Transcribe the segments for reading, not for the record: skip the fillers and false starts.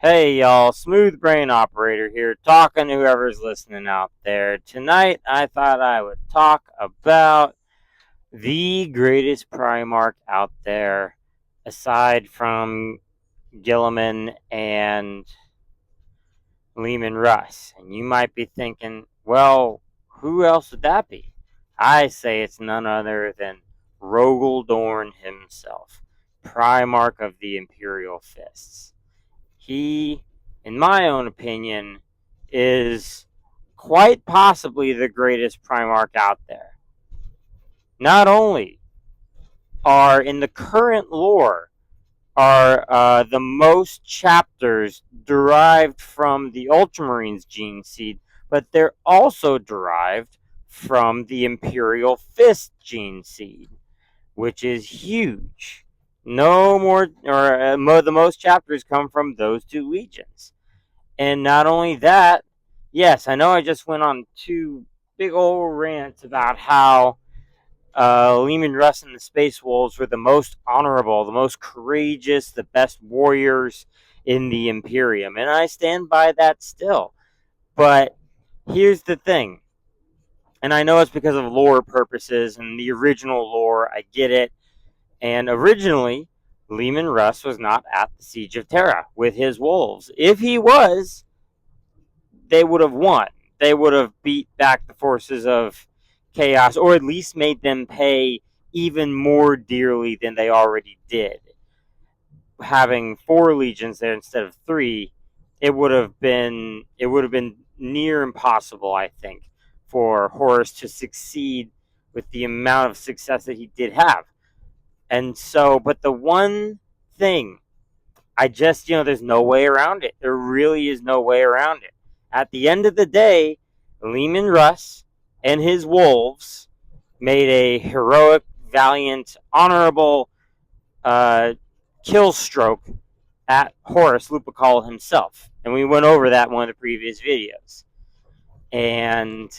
Hey y'all, Smooth Brain Operator here, talking to whoever's listening out there. Tonight I thought I would talk about the greatest Primarch out there, aside from Gilliman and Lehman Russ. And you might be thinking, well, who else would that be? I say it's none other than Rogal Dorn himself, Primarch of the Imperial Fists. He, in my own opinion, is quite possibly the greatest Primarch out there. Not only are in the current lore are the most chapters derived from the Ultramarines gene seed, but they're also derived from the Imperial Fist gene seed, which is huge. No more, or the most chapters come from those two legions. And not only that, yes, I know I just went on two big old rants about how Lehman Russ and the Space Wolves were the most honorable, the most courageous, the best warriors in the Imperium. And I stand by that still. But here's the thing. And I know it's because of lore purposes and the original lore. I get it. And originally, Lehman Russ was not at the Siege of Terra with his wolves. If he was, they would have won. They would have beat back the forces of chaos, or at least made them pay even more dearly than they already did. Having four legions there instead of three, it would have been near impossible, I think, for Horus to succeed with the amount of success that he did have. And so, but the one thing there's no way around it. There really is no way around it. At the end of the day, Lehman Russ and his wolves made a heroic, valiant, honorable kill stroke at Horus Lupercal himself. And we went over that in one of the previous videos. And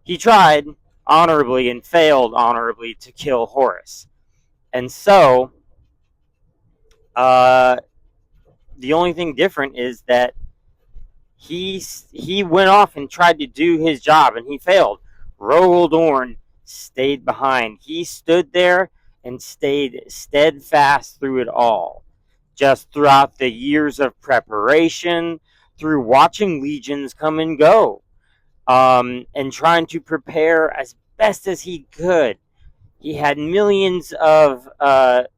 he tried honorably and failed honorably to kill Horus. And so, the only thing different is that he went off and tried to do his job and he failed. Rogal Dorn stayed behind. He stood there and stayed steadfast through it all. Just throughout the years of preparation, through watching legions come and go, and trying to prepare as best as he could. He had millions of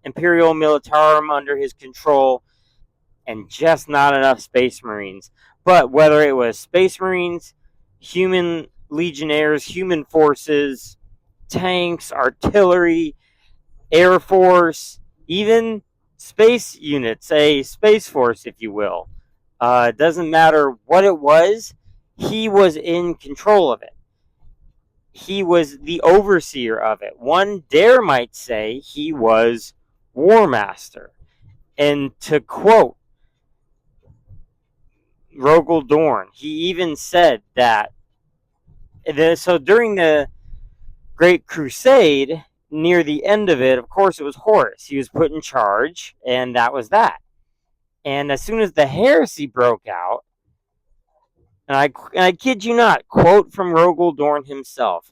Imperial Militarum under his control, and just not enough Space Marines. But whether it was Space Marines, human legionnaires, human forces, tanks, artillery, Air Force, even space units, a Space Force, if you will, doesn't matter what it was, he was in control of it. He was the overseer of it. One dare might say he was War Master. And to quote Rogal Dorn, he even said that. So during the Great Crusade, near the end of it, of course, it was Horus. He was put in charge, and that was that. And as soon as the heresy broke out, and I kid you not, quote from Rogal Dorn himself,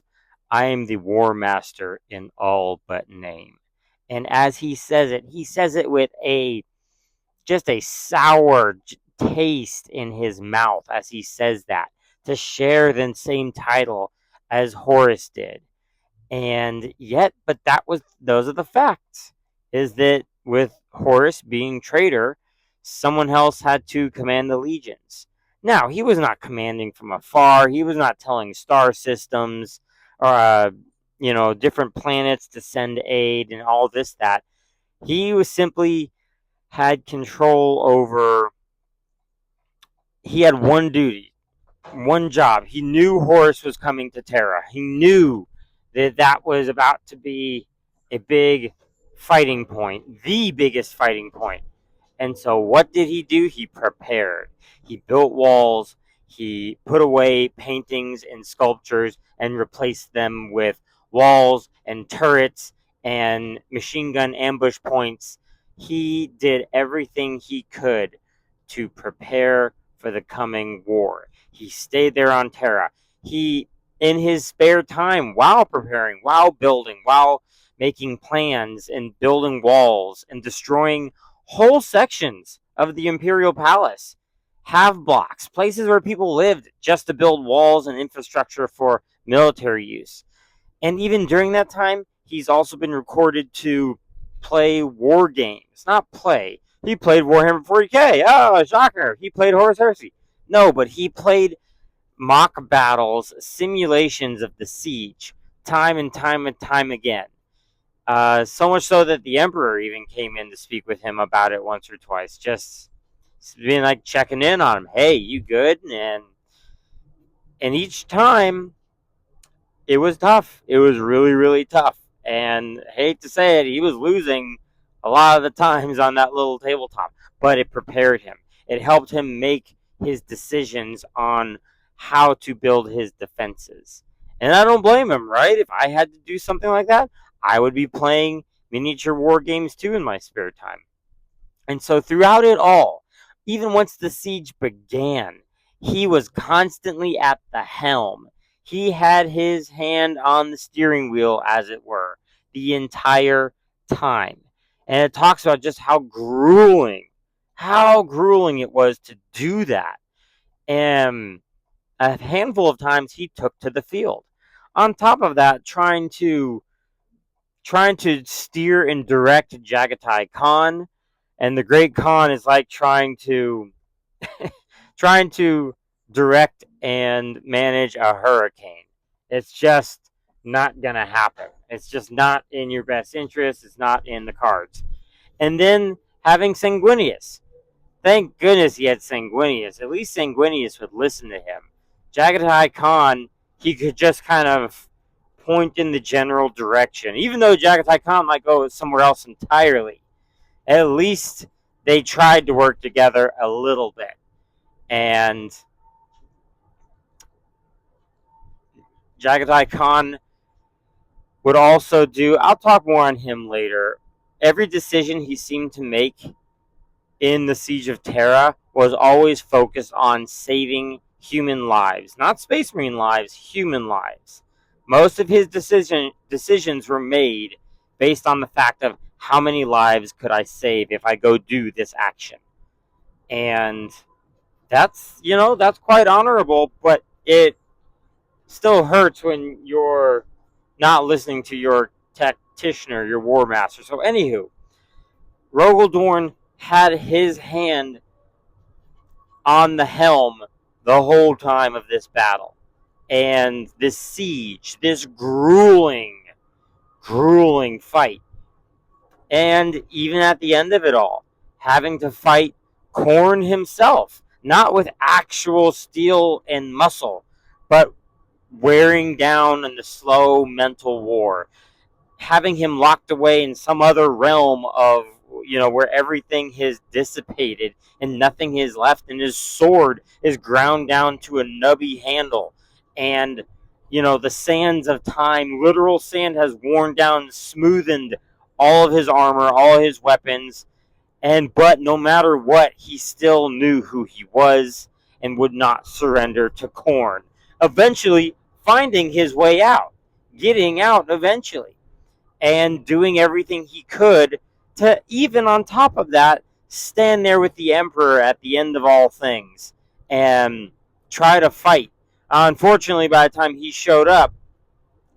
"I am the War Master in all but name." And as he says it with just a sour taste in his mouth as he says that, to share the same title as Horus did. And yet, but those are the facts, is that with Horus being traitor, someone else had to command the legions. Now, he was not commanding from afar. He was not telling star systems or different planets to send aid and all this, that. He was simply had control over. He had one duty, one job. He knew Horus was coming to Terra. He knew that was about to be a big fighting point, the biggest fighting point. And so what did he do? He prepared. He built walls. He put away paintings and sculptures and replaced them with walls and turrets and machine gun ambush points. He did everything he could to prepare for the coming war. He stayed there on Terra. He, in his spare time, while preparing, while building, while making plans and building walls and destroying whole sections of the Imperial Palace, have blocks, places where people lived just to build walls and infrastructure for military use. And even during that time, he's also been recorded to play war games. Not play. He played Warhammer 40k. Oh, shocker. He played Horus Heresy. No, but he played mock battles, simulations of the siege, time and time and time again. So much so that the Emperor even came in to speak with him about it once or twice. Just being like checking in on him. Hey, you good? And each time it was tough. It was really, really tough. And I hate to say it, he was losing a lot of the times on that little tabletop. But it prepared him. It helped him make his decisions on how to build his defenses. And I don't blame him, right? If I had to do something like that, I would be playing miniature war games too in my spare time. And so throughout it all, even once the siege began, he was constantly at the helm. He had his hand on the steering wheel, as it were, the entire time. And it talks about just how grueling it was to do that. And a handful of times he took to the field. On top of that, trying to steer and direct Jagatai Khan, and the Great Khan is like trying to direct and manage a hurricane. It's just not gonna happen. It's just not in your best interest. It's not in the cards. And then having Sanguinius. Thank goodness he had Sanguinius. At least Sanguinius would listen to him. Jagatai Khan, he could just kind of point in the general direction. Even though Jagatai Khan might go somewhere else entirely, at least they tried to work together a little bit. And Jagatai Khan would also do, I'll talk more on him later, every decision he seemed to make in the Siege of Terra was always focused on saving human lives. Not Space Marine lives, human lives. Most of his decisions were made based on the fact of how many lives could I save if I go do this action. And that's quite honorable, but it still hurts when you're not listening to your tacticianer, your war master. So anywho, Rogal Dorn had his hand on the helm the whole time of this battle. And this siege, this grueling fight. And even at the end of it all, having to fight Khorne himself, not with actual steel and muscle, but wearing down in the slow mental war, having him locked away in some other realm of, where everything has dissipated and nothing is left, and his sword is ground down to a nubby handle. And, the sands of time, literal sand, has worn down, smoothened all of his armor, all his weapons. But no matter what, he still knew who he was and would not surrender to Khorne. Eventually finding his way out, getting out eventually, and doing everything he could to, even on top of that, stand there with the Emperor at the end of all things and try to fight. Unfortunately, by the time he showed up,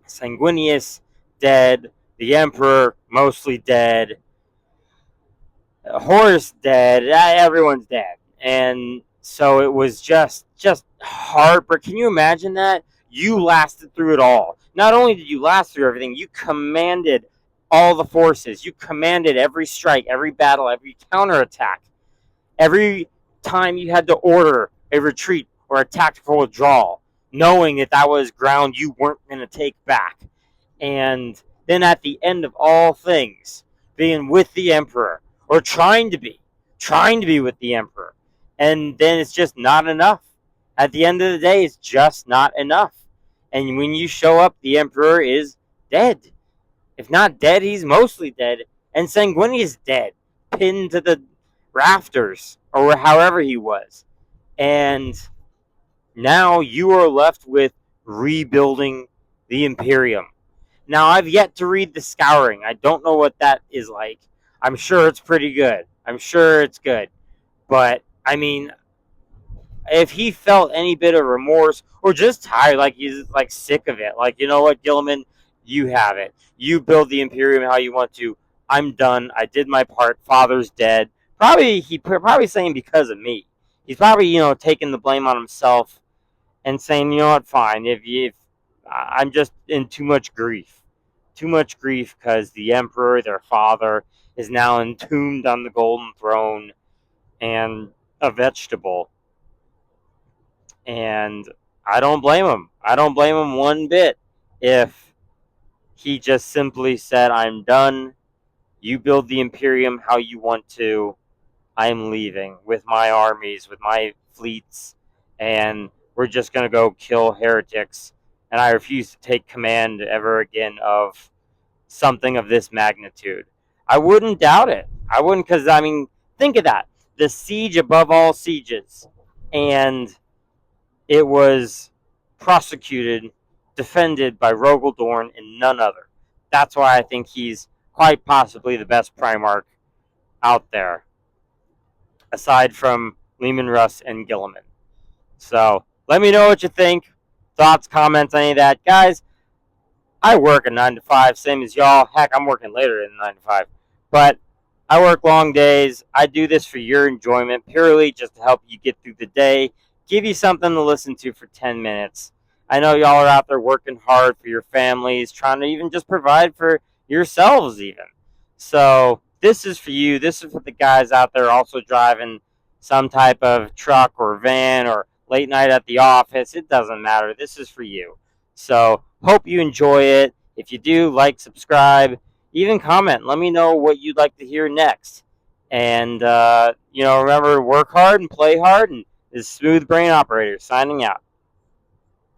Sanguinius dead, the Emperor mostly dead, Horus dead, everyone's dead. And so it was just heartbreaking. Can you imagine that? You lasted through it all. Not only did you last through everything, you commanded all the forces. You commanded every strike, every battle, every counterattack. Every time you had to order a retreat or a tactical withdrawal, knowing that was ground you weren't going to take back. And then at the end of all things, being with the Emperor, or trying to be with the Emperor. And then it's just not enough. At the end of the day, it's just not enough. And when you show up, the Emperor is dead. If not dead, he's mostly dead. And Sanguinius is dead, pinned to the rafters or however he was. And now you are left with rebuilding the Imperium. Now, I've yet to read The Scouring. I don't know what that is like. I'm sure it's pretty good. I'm sure it's good. But, I mean, if he felt any bit of remorse or just tired, like he's like sick of it, like, you know what, Gilliman, you have it. You build the Imperium how you want to. I'm done. I did my part. Father's dead. Probably saying because of me. He's probably, taking the blame on himself and saying, you know what, fine. If I'm just in too much grief because the Emperor, their father, is now entombed on the Golden Throne and a vegetable. And I don't blame him. I don't blame him one bit if he just simply said, I'm done. You build the Imperium how you want to. I'm leaving with my armies, with my fleets, and we're just going to go kill heretics. And I refuse to take command ever again of something of this magnitude. I wouldn't doubt it. I wouldn't, because, I mean, think of that. The siege above all sieges. And it was prosecuted, defended by Rogal Dorn and none other. That's why I think he's quite possibly the best Primarch out there, aside from Lehman Russ and Gilliman. So let me know what you think. Thoughts, comments, any of that. Guys, I work a 9 to 5, same as y'all. Heck, I'm working later than 9 to 5. But I work long days. I do this for your enjoyment, purely just to help you get through the day, give you something to listen to for 10 minutes. I know y'all are out there working hard for your families, trying to even just provide for yourselves even. So this is for you. This is for the guys out there also driving some type of truck or van or late night at the office. It doesn't matter. This is for you. So hope you enjoy it. If you do, like, subscribe, even comment. Let me know what you'd like to hear next. And, remember, work hard and play hard. And this is Smooth Brain Operator signing out.